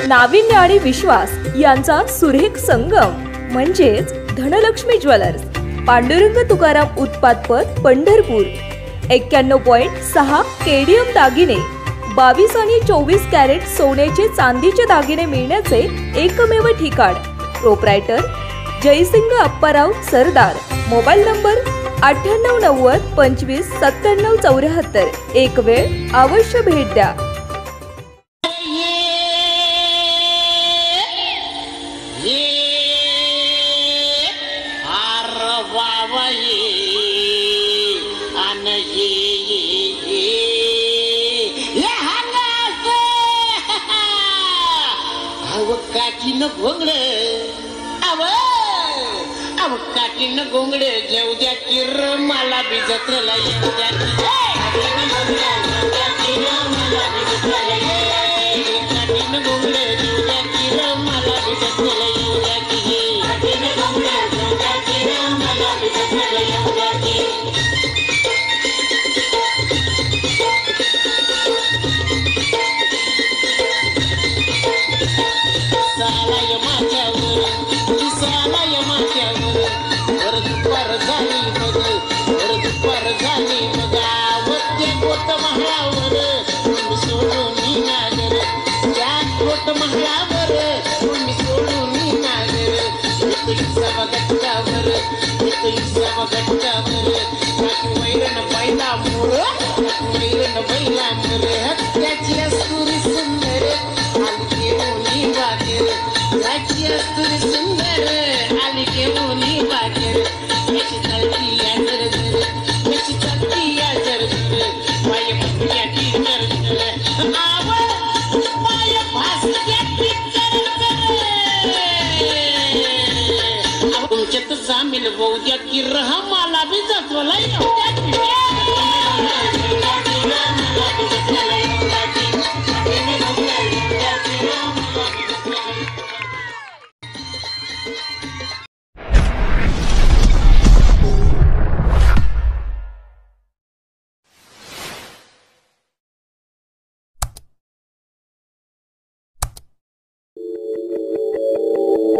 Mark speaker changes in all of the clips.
Speaker 1: नाविन्य आणि विश्वास यांचा सुरेख संगम म्हणजेच धनलक्ष्मी ज्वेलर्स, पांडुरंग तुकाराम उत्पादपत, पंढरपूर। 91.6 केडीएम दागिने, 22 आणि 24 कॅरेट सोन्याचे चांदीचे दागिने मिळण्याचे एकमेव ठिकाण। Proprietor Jaysing Apparao Sardar. Mobile number 9890 25 97 74। एक वेळ अवश्य भेट द्या।
Speaker 2: काकीन गोंगडे घेऊ द्या किर मला बिजतला येऊ द्या काकीन गोंगडे घेऊ द्या किर मला बिजतला येऊ द्या काकीन गोंगडे घेऊ द्या किर मला बिजतला येऊ द्या सालाय माझ्यावर सालाय माझ्यावर दुपार झाली मग आवत्या गोट महालावर तुम्ही सोडून नागर त्या गोट महालावर तुम्ही सोडून नागर इसावा गट्टावर काकी वैरण बैला मोर त्याची अस्तुरी सुंदर आली घेऊन वागर त्याची अस्तुरी सुंदर आली घेऊन वागर याची चलती या जर याची चलती या जर माय भासक्याची जर माय भासक्याची जर तुमच्यात सामील होऊ द्या की रहा मला बी जगवला येऊ द्या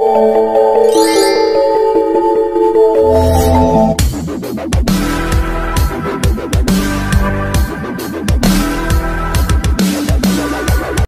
Speaker 1: you.